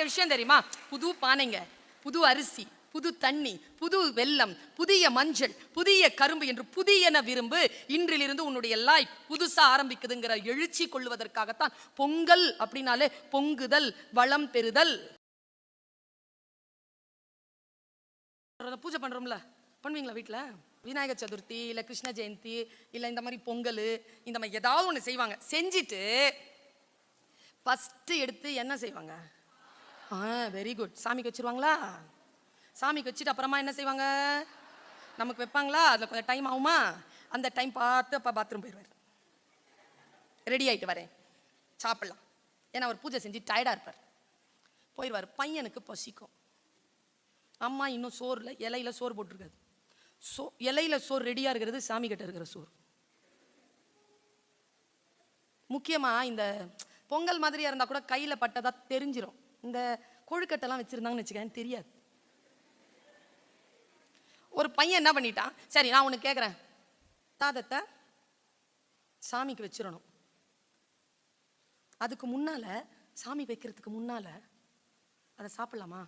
விஷயம் தெரியுமா? புது பானைங்க, புது அரிசி, புது தண்ணி, புது வெல்லம், புதிய மஞ்சள், புதிய கரும்பு என்று புதியன விரும்பு. இன்றிலிருந்து உன்னுடைய லைஃப் புதுசா ஆரம்பிக்குதுங்கிற எழுச்சி கொள்வதற்காகத்தான் பொங்கல் அப்படின்னாலே பொங்குதல், வளம் பெறுதல். பூஜை பண்றோம்ல, பண்ணுவீங்களா வீட்டுல? விநாயகர் சதுர்த்தி இல்ல கிருஷ்ண ஜெயந்தி இல்ல இந்த மாதிரி பொங்கல், இந்த மாதிரி ஏதாவது ஒண்ணு செய்வாங்க. செஞ்சுட்டு ஃபர்ஸ்ட் எடுத்து என்ன செய்வாங்க? Very good. சாமிக்கு வச்சிருவாங்களா? சாமிக்கு வச்சுட்டு அப்புறமா என்ன செய்வாங்க? நமக்கு வைப்பாங்களா? அதில் கொஞ்சம் டைம் ஆகுமா? அந்த டைம் பார்த்து அப்பா பாத்ரூம் போயிடுவார். ரெடி ஆகிட்டு வரேன், சாப்பிடலாம். ஏன்னா அவர் பூஜை செஞ்சு டயர்டாக இருப்பார். போயிடுவார். பையனுக்கு பசிக்கும். அம்மா இன்னும் சோறுல இலையில சோறு போட்டிருக்காது. இலையில சோறு ரெடியாக இருக்கிறது சாமி கிட்ட இருக்கிற சோறு. முக்கியமாக இந்த பொங்கல் மாதிரியாக இருந்தால் கூட கையில் பட்டதா தெரிஞ்சிடும். இந்த கொழுக்கட்டெல்லாம் வச்சுருந்தாங்கன்னு வச்சுக்கேன், தெரியாது. ஒரு பையன் என்ன பண்ணிட்டான், சரி நான் உனக்கு கேட்குறேன், தாதத்தை சாமிக்கு வச்சிடணும். அதுக்கு முன்னால, சாமி வைக்கிறதுக்கு முன்னால அதை சாப்பிடலாமா?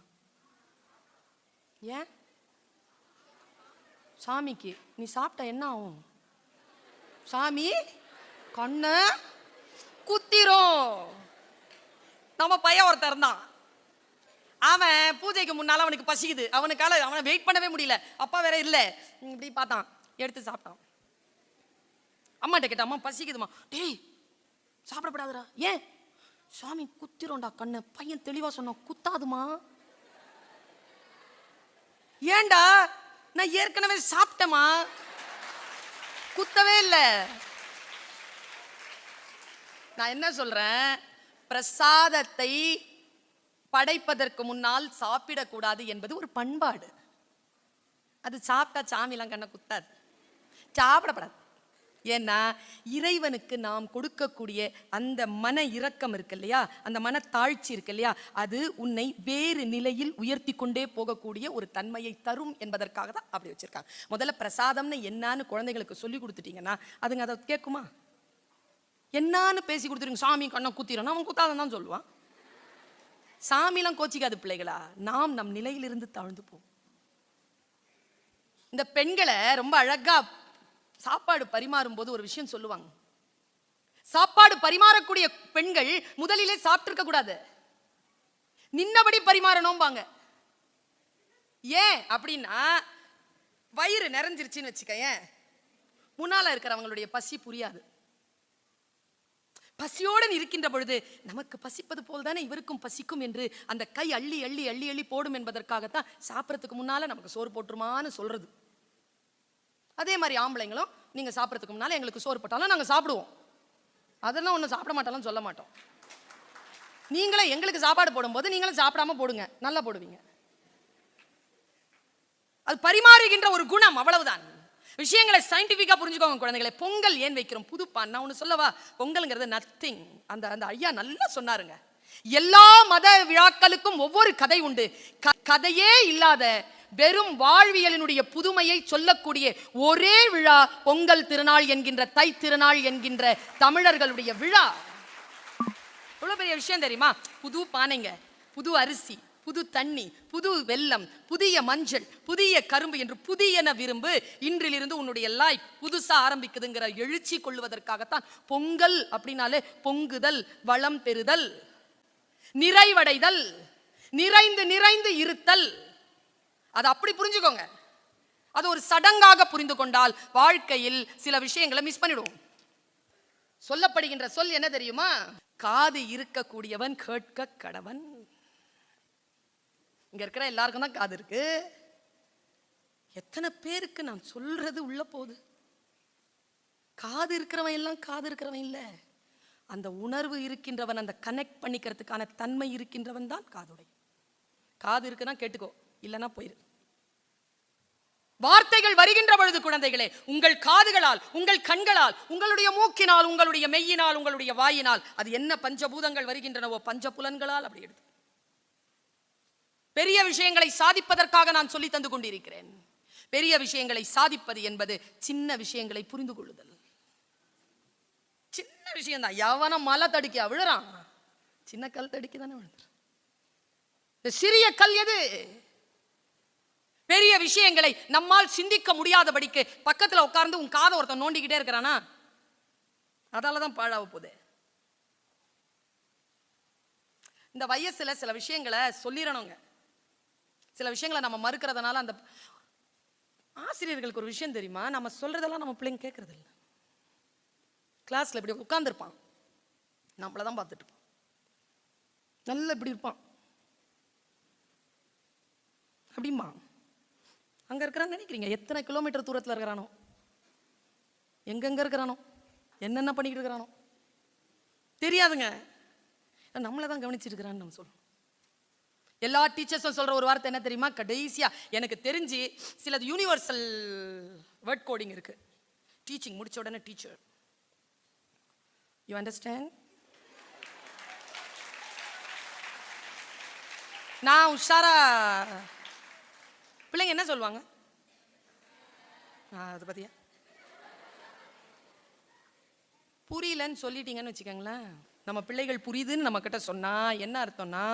ஏன்? சாமிக்கு நீ சாப்பிட்ட என்ன ஆகும்? சாமி கண்ண குத்திரும். நம்ம பையன் ஒருத்தர் இருந்தான். அவன் பூஜைக்கு முன்னால அவனுக்கு பசிக்குது. அவனுக்கால அவனை வெயிட் பண்ணவே முடியல. அப்பா வேற இல்லை. இப்படி பார்த்தான், எடுத்து சாப்பிட்டான். அம்மாட்ட கேட்டான், அம்மா பசிக்குதுமா. டேய் சாப்பிடப்படாதுடா. ஏன்? சாமி குத்திரோண்டா கண்ண. பையன் தெளிவா சொன்னான், குத்தாதுமா. ஏண்டா? நான் ஏற்கனவே சாப்பிட்டமா, குத்தவே இல்லை. நான் என்ன சொல்றேன், பிரசாதத்தை படைப்பதற்கு முன்னால் சாப்பிடக்கூடாது என்பது ஒரு பண்பாடு. அது சாப்பிட்டா சாமிலாம் கண்ண குத்தாது, சாப்பிடப்படாது. ஏன்னா இறைவனுக்கு நாம் கொடுக்கக்கூடிய அந்த மன இரக்கம் இருக்கு இல்லையா, அந்த மன தாழ்ச்சி இருக்கு இல்லையா, அது உன்னை வேறு நிலையில் உயர்த்தி கொண்டே போகக்கூடிய ஒரு தன்மையை தரும் என்பதற்காக தான் அப்படி வச்சிருக்காங்க. முதல்ல பிரசாதம்னு என்னன்னு குழந்தைகளுக்கு சொல்லி கொடுத்துட்டீங்கன்னா அதுங்க அதை கேட்குமா? என்னான்னு பேசி கொடுத்துருங்க, சாமி கண்ணை குத்திரும், அவன் குத்தாதான் தான் சொல்லுவான். சாமிலாம் கோச்சிக்காது பிள்ளைகளா, நாம் நம் நிலையிலிருந்து தாழ்ந்து போவோம். இந்த பெண்களை ரொம்ப அழகா சாப்பாடு பரிமாறும் போது ஒரு விஷயம் சொல்லுவாங்க. சாப்பாடு பரிமாறக்கூடிய பெண்கள் முதலிலே சாப்பிட்டிருக்க கூடாது, நின்னபடி பரிமாறணும் பாங்க. ஏன் அப்படின்னா, வயிறு நிறைஞ்சிருச்சுன்னு வச்சுக்கேன், முன்னால இருக்கிறவங்களுடைய பசி புரியாது. பசியோடு இருக்கின்ற பொழுது நமக்கு பசிப்பது போல் தானே இவருக்கும் பசிக்கும் என்று அந்த கை அள்ளி அள்ளி அள்ளி அள்ளி போடும் என்பதற்காகத்தான் சாப்பிட்றதுக்கு முன்னால நமக்கு சோறு போட்டுருமான்னு சொல்றது. அதே மாதிரி ஆம்பளைங்களும் நீங்க சாப்பிட்றதுக்கு முன்னால எங்களுக்கு சோறு போட்டாலும் நாங்க சாப்பிடுவோம். அதெல்லாம் ஒன்றும் சாப்பிட மாட்டாலும் சொல்ல மாட்டோம். நீங்களே எங்களுக்கு சாப்பாடு போடும்போது நீங்களும் சாப்பிடாம போடுங்க, நல்லா போடுவீங்க. அது பரிமாறுகின்ற ஒரு குணம், அவ்வளவுதான். விஷயங்களை சயின்டிபிக்கா புரிஞ்சுக்கோங்க குழந்தைகளை. பொங்கல் ஏன் வைக்கிறோம்? புதுப்பான். நான் ஒன்று சொல்லவா, பொங்கல்ங்கிறது நத்திங். அந்த ஐயா நல்லா சொன்னாருங்க. எல்லா மத விழாக்களுக்கும் ஒவ்வொரு கதை உண்டு. கதையே இல்லாத வெறும் வாழ்வியலினுடைய புதுமையை சொல்லக்கூடிய ஒரே விழா பொங்கல் திருநாள் என்கின்ற தை திருநாள் என்கின்ற தமிழர்களுடைய விழா. எவ்வளவு பெரிய விஷயம் தெரியுமா? புது பானைங்க, புது அரிசி, புது தண்ணி, புது வெல்லம், புதிய மஞ்சள், புதிய கரும்பு என்று புதியன விரும்பு. இன்றிலிருந்து உன்னுடைய லைஃப் புதுசா ஆரம்பிக்குதுங்கிற எழுச்சி கொள்வதற்காகத்தான் பொங்கல் அப்படின்னாலே பொங்குதல், வளம் பெறுதல், நிறைவடைதல், நிறைந்து நிறைந்து இருத்தல். அதை அப்படி புரிஞ்சுக்கோங்க. அது ஒரு சடங்காக புரிந்து கொண்டால் வாழ்க்கையில் சில விஷயங்களை மிஸ் பண்ணிடுவோம். சொல்லப்படுகின்ற சொல் என்ன தெரியுமா? காது இருக்கக்கூடியவன் கேட்க கடவன். இங்க இருக்கிற எல்லாருக்கும் தான் காது இருக்கு. எத்தனை பேருக்கு நான் சொல்றது உள்ள போகுது? காது இருக்கிறவன் எல்லாம் காது இருக்கிறவன் இல்ல. அந்த உணர்வு இருக்கின்றவன், அந்த கனெக்ட் பண்ணிக்கிறதுக்கான தன்மை இருக்கின்றவன் தான் காதுடை. காது இருக்குன்னா கேட்டுக்கோ, இல்லைன்னா போயிரு. வார்த்தைகள் வருகின்ற பொழுது குழந்தைகளே, உங்கள் காதுகளால், உங்கள் கண்களால், உங்களுடைய மூக்கினால், உங்களுடைய மெய்யினால், உங்களுடைய வாயினால், அது என்ன பஞ்சபூதங்கள் வருகின்றனவோ பஞ்சபுலன்களால் அப்படி எடுத்து பெரிய விஷயங்களை சாதிப்பதற்காக நான் சொல்லி தந்து கொண்டிருக்கிறேன். பெரிய விஷயங்களை சாதிப்பது என்பது சின்ன விஷயங்களை புரிந்து கொள்ளுதல். சின்ன விஷயம் தான். எவன மலை தடுக்கியா விழுறான், சின்ன கல் தடுக்கி தானே விழுந்துரு. சிறிய கல் எது? பெரிய விஷயங்களை நம்மால் சிந்திக்க முடியாதபடிக்கு பக்கத்துல உட்கார்ந்து உன் காதை ஒருத்தன் நோண்டிக்கிட்டே இருக்கிறானா, அதாலதான் பாழாவ போகுது. இந்த வயசுல சில விஷயங்களை சொல்லிடணுங்க. சில விஷயங்களை நம்ம மறுக்கிறதுனால அந்த ஆசிரியர்களுக்கு ஒரு விஷயம் தெரியுமா, நம்ம சொல்றதெல்லாம் நம்ம பிள்ளைங்க கேட்கறது இல்லை. கிளாஸ்ல இப்படி உட்கார்ந்துருப்பான், நம்மளதான் பார்த்துட்டு இருப்பான், நல்ல இப்படி இருப்பான் அப்படிமா. அங்க இருக்கிறான்னு நினைக்கிறீங்க? எத்தனை கிலோமீட்டர் தூரத்தில் இருக்கிறானோ, எங்கெங்க இருக்கிறானோ, என்னென்ன பண்ணிக்கிட்டு இருக்கிறானோ தெரியாதுங்க. நம்மளதான் கவனிச்சிருக்கிறான்னு நம்ம சொல்றோம். எல்லா டீச்சர்ஸும் சொல்ற ஒரு வார்த்தை என்ன தெரியுமா? கடைசியா எனக்கு தெரிஞ்சு சிலது யூனிவர்சல் வேர்ட் கோடிங் இருக்கு. டீச்சிங் முடிச்ச உடனே டீச்சர், யூ அண்டர்ஸ்டாண்ட்? நான் உஷாரா பிள்ளைங்க என்ன சொல்லுவாங்க? அதை பத்தியா புரியலன்னு சொல்லிட்டீங்கன்னு வச்சுக்கோங்களேன். நம்ம பிள்ளைகள் புரியுதுன்னு நம்ம கிட்ட சொன்னா என்ன அர்த்தம்னா,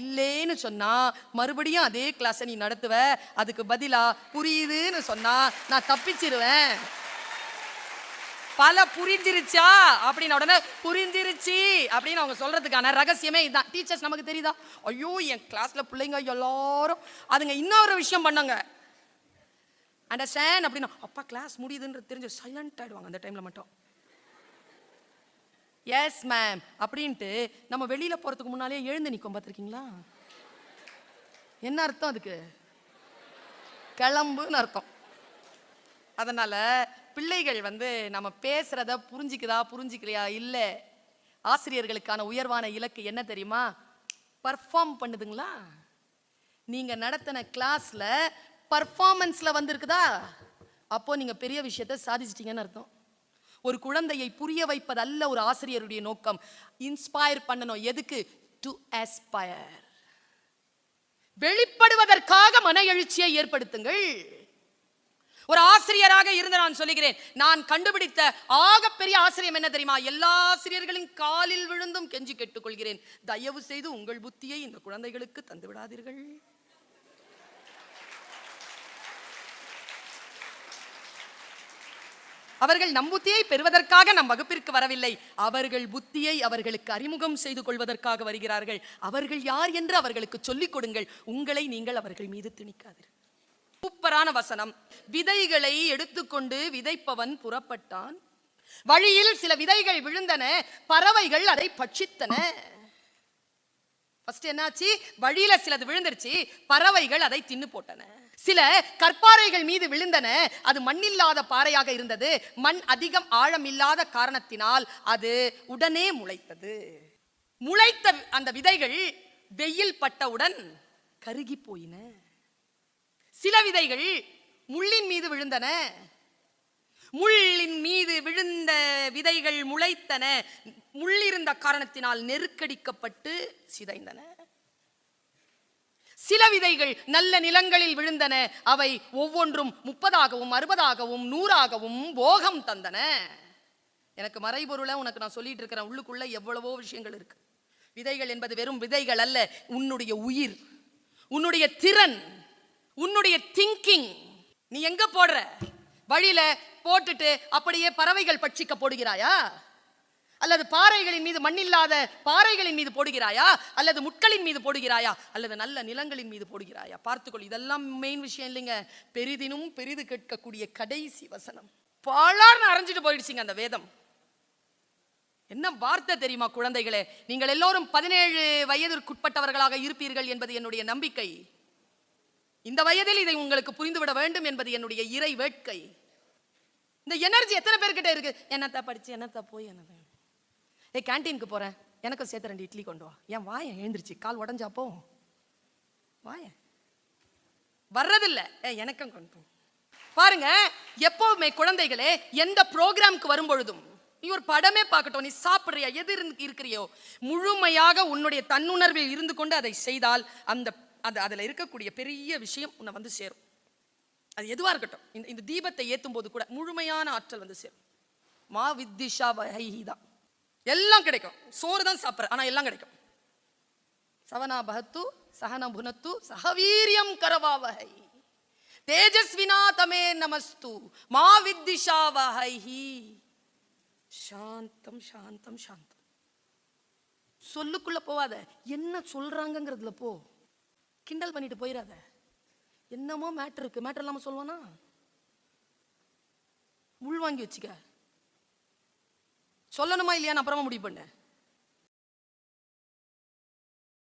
இல்லேன்னு சொன்னா மறுபடியும் அதே கிளாஸை நீ நடத்துவ, அதுக்கு பதிலா புரியுதுன்னு சொன்னா நான் தப்பிச்சிருவேன். பல புரிஞ்சிருச்சா அப்படின்னு உடனே புரிஞ்சிருச்சு அப்படின்னு அவங்க சொல்றதுக்கான ரகசியமே இதுதான். டீச்சர்ஸ் நமக்கு தெரியுதா, ஐயோ என் கிளாஸ்ல பிள்ளைங்க எல்லாரும் அதுங்க இன்னொரு விஷயம் பண்ணாங்க, அண்டர்ஸ்டாண்ட் அப்படின்னா அப்பா கிளாஸ் முடியுதுன்னு தெரிஞ்சு சைலண்ட் ஆயிடுவாங்க அந்த டைம்ல மட்டும். எஸ் மேம் அப்படின்ட்டு நம்ம வெளியில போறதுக்கு முன்னாலே எழுந்து நிற்கும். பார்த்துருக்கீங்களா? என்ன அர்த்தம் அதுக்கு? கிளம்புன்னு அர்த்தம். அதனால பிள்ளைகள் நம்ம பேசுறத புரிஞ்சுக்கலையா இல்ல. ஆசிரியர்களுக்கான உயர்வான இலக்கு என்ன தெரியுமா? பர்ஃபார்ம் பண்ணுதுங்களா? நீங்க நடத்தின கிளாஸ்ல பர்ஃபார்மன்ஸ்ல வந்திருக்குதா, அப்போ நீங்க பெரிய விஷயத்தை சாதிச்சிட்டீங்கன்னு அர்த்தம். ஒரு குழந்தையை புரிய வைப்பது அல்ல ஒரு ஆசிரியருடைய நோக்கம், இன்ஸ்பயர் பண்ணணும். எதுக்கு? டு அஸ்பயர், வெளிப்படுவதற்காக மன எழுச்சியை ஏற்படுத்துங்கள். ஒரு ஆசிரியராக இருந்து நான் சொல்லுகிறேன், நான் கண்டுபிடித்த ஆகப்பெரிய ஆசிரியம் என்ன தெரியுமா? எல்லா ஆசிரியர்களின் காலில் விழுந்தும் கெஞ்சி கேட்டுக்கொள்கிறேன், தயவு செய்து உங்கள் புத்தியை இந்த குழந்தைகளுக்கு தந்து விடாதீர்கள். அவர்கள் நம் புத்தியை பெறுவதற்காக நம் வகுப்பிற்கு வரவில்லை, அவர்கள் புத்தியை அவர்களுக்கு அறிமுகம் செய்து கொள்வதற்காக வருகிறார்கள். அவர்கள் யார் என்று அவர்களுக்கு சொல்லிக் கொடுங்கள், உங்களை நீங்கள் அவர்கள் மீது திணிக்காதீர்கள். சூப்பரான வசனம். விதைகளை எடுத்துக்கொண்டு விதைப்பவன் புறப்பட்டான், வழியில் சில விதைகள் விழுந்தன, பறவைகள் அதை பட்சித்தன. ஃபர்ஸ்ட் என்னாச்சு? வழியில சிலது விழுந்துருச்சு, பறவைகள் அதை தின்னு போட்டன. சில கற்பாறைகள் மீது விழுந்தன, அது மண்ணில்லாத பாறையாக இருந்தது, மண் அதிகம் ஆழம் இல்லாத காரணத்தினால் அது உடனே முளைத்தது. முளைத்த அந்த விதைகள் வெயில் பட்டவுடன் கருகி போயின. சில விதைகள் முள்ளின் மீது விழுந்தன, முள்ளின் மீது விழுந்த விதைகள் முளைத்தன, முள்ளிருந்த காரணத்தினால் நெருக்கடிக்கப்பட்டு சிதைந்தன. சில விதைகள் நல்ல நிலங்களில் விழுந்தன, அவை ஒவ்வொன்றும் 30ஆகவும் 60ஆகவும் 100ஆகவும் போகம் தந்தன. எனக்கு மறைபொருளை உனக்கு நான் சொல்லிட்டு இருக்கிறேன், உள்ளுக்குள்ள எவ்வளவோ விஷயங்கள் இருக்கு. விதைகள் என்பது வெறும் விதைகள் அல்ல, உன்னுடைய உயிர், உன்னுடைய திறன், உன்னுடைய திங்கிங். நீ எங்க போடுற? வழியில போட்டுட்டு அப்படியே பறவைகள் பட்சிக்க போடுகிறாயா, அல்லது பாறைகளின் மீது, மண்ணில்லாத பாறைகளின் மீது போடுகிறாயா, அல்லது முட்களின் மீது போடுகிறாயா, அல்லது நல்ல நிலங்களின் மீது போடுகிறாயா? பார்த்துக்கொள். இதெல்லாம் மெயின் விஷயம் இல்லைங்க. பெரிதினும் பெரிது கேட்கக்கூடிய கடைசி வசனம். பாழார்னு அரைஞ்சிட்டு போயிடுச்சுங்க அந்த வேதம். என்ன வார்த்தை தெரியுமா குழந்தைகளே? நீங்கள் எல்லோரும் 17 வயதிற்குட்பட்டவர்களாக இருப்பீர்கள் என்பது என்னுடைய நம்பிக்கை. இந்த வயதில் இதை உங்களுக்கு புரிந்துவிட வேண்டும் என்பது என்னுடைய இறை வேட்கை. இந்த எனர்ஜி எத்தனை பேர்கிட்ட இருக்கு? என்னத்தா படிச்சு, என்னத்தா போய், என்னதான் கேன்டீனுக்கு போறேன், எனக்கு சேர்த்து 2 இட்லி கொண்டு வா. ஏன் வாய எழுந்திருச்சு, கால் உடஞ்சாப்போ வாய வர்றதில்ல, எனக்கும் கொண்டு போ. பாருங்க, எப்பவுமே குழந்தைகளே எந்த ப்ரோக்ராம்க்கு வரும் பொழுதும் நீ ஒரு படமே பார்க்கட்டும், நீ சாப்பிடுறியா, எது இருக்கிறியோ, முழுமையாக உன்னுடைய தன்னுணர்வில் இருந்து கொண்டு அதை செய்தால் அந்த அதுல இருக்கக்கூடிய பெரிய விஷயம் உன்னை வந்து சேரும். அது எதுவா இருக்கட்டும், இந்த தீபத்தை ஏத்தும் போது கூட முழுமையான ஆற்றல் வந்து சேரும். மா வித்திஷா வஹைஹிதான், எல்லாம் கிடைக்கும். சோறு தான் சாப்பிட்ற, ஆனா எல்லாம் கிடைக்கும். சவனா பஹத்து சஹன புனத்து சஹவீரியம் கரவாவஹை தேஜஸ்வினா தமே நமஸ்து மா வித்திஷாவஹை. சாந்தம் சாந்தம் சாந்தம். சொல்லுக்குள்ள போவாத, என்ன சொல்றாங்கிறதுல போ. கிண்டல் பண்ணிட்டு போயிடாத. என்னமோ மேட்டர் இருக்கு, மேட்டர் இல்லாம சொல்லுவானா? உள் வாங்கி வச்சுக்க. சொல்லணுமா இல்லையா அப்புறமா முடிவு பண்ண.